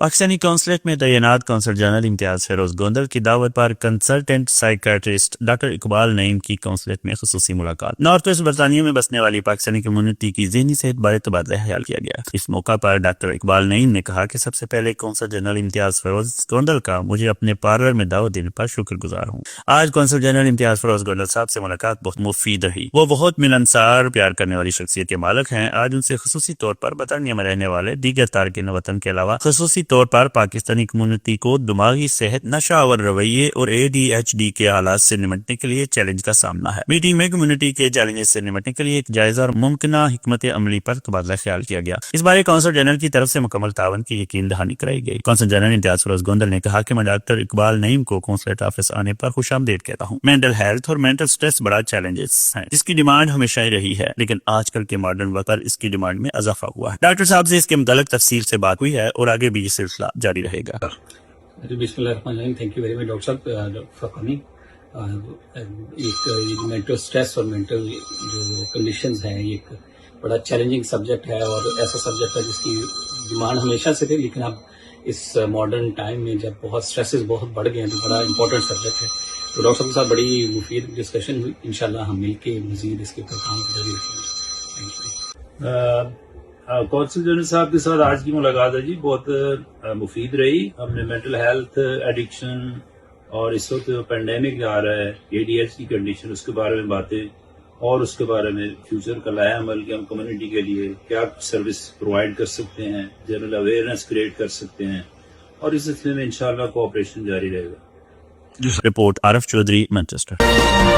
Pakistani consulate میں تعینات council general امتیاز فیروز گوندل کی دعوت پر کنسلٹنٹ سائیکیٹرسٹ ڈاکٹر اقبال نعیم کی کونسلیٹ میں خصوصی ملاقات۔ نارتھ ویسٹ برطانیہ میں بسنے والی پاکستانی کمیونٹی کی ذہنی صحت بارے تبادلہ خیال کیا گیا۔ اس موقع پر ڈاکٹر اقبال نعیم نے کہا کہ سب سے پہلے کونسل جنرل امتیاز فیروز گوندل کا مجھے اپنے پارلر میں دعوت دینے پر شکر گزار ہوں۔ آج کونسل جنرل امتیاز فیروز گوندل صاحب سے ملاقات بہت مفید رہی۔ وہ بہت ملنسار، پیار کرنے والی شخصیت کے مالک ہیں۔ آج ان سے خصوصی طور پر برطانیہ میں رہنے والے دیگر تارکین وطن کے علاوہ خصوصی طور پر پاکستانی کمیونٹی کو دماغی صحت، نشہ آور رویے اور ADHD کے حالات سے نمٹنے کے لیے چیلنج کا سامنا ہے۔ میٹنگ میں کمیونٹی کے چیلنجز سے نمٹنے کے لیے ایک جائزہ اور ممکنہ حکمت عملی پر تبادلہ خیال کیا گیا۔ اس بارے کونسل جنرل کی طرف سے مکمل تعاون کی یقین دہانی کرائی گئی۔ کونسل جنرل امتیاز فیروز گوندل نے کہا کہ میں ڈاکٹر اقبال نعیم کو کونسلیٹ آفس آنے پر خوش آمدید کہتا ہوں۔ مینٹل ہیلتھ اور مینٹل سٹریس بڑا چیلنجز ہیں جس کی ڈیمانڈ ہمیشہ ہی رہی ہے، لیکن آج کل کے ماڈرن وقت پر اس کی ڈیمانڈ میں اضافہ ہوا ہے۔ ڈاکٹر صاحب سے اس کے متعلق تفصیل سے بات ہوئی ہے اور آگے بھی یہ سلسلہ جاری رہے گا۔ بسم اللہ الرحمن الرحیم۔ Thank you very much doctor صاحب فار کمنگ۔ ایک مینٹل سٹریس اور مینٹل جو کنڈیشنز ہیں یہ ایک بڑا چیلنجنگ سبجیکٹ ہے اور ایسا سبجیکٹ ہے جس کی ڈیمانڈ ہمیشہ سے تھی، لیکن اب اس ماڈرن ٹائم میں جب بہت سٹریسز بہت بڑھ گئے ہیں تو بڑا امپورٹنٹ سبجیکٹ ہے۔ تو ڈاکٹر صاحب کے ساتھ بڑی مفید ڈسکشن ہوئی، انشاءاللہ ہم مل کے مزید اس کے اوپر کام جاری رکھیں گے۔ Thank you. کونسل جنرل صاحب کے ساتھ آج کی ملاقات ہے جی بہت مفید رہی۔ ہم نے مینٹل ہیلتھ، ایڈکشن اور اس وقت پینڈیمک آ رہا ہے، ADHD کی کنڈیشن، اس کے بارے میں باتیں اور اس کے بارے میں فیوچر کا لائحہ عمل کہ ہم کمیونٹی کے لیے کیا سروس پرووائڈ کر سکتے ہیں، جنرل اویئرنیس کریٹ کر سکتے ہیں، اور اس سلسلے میں انشاءاللہ کوآپریشن جاری رہے گا۔ رپورٹ عارف چودھری، مانچسٹر۔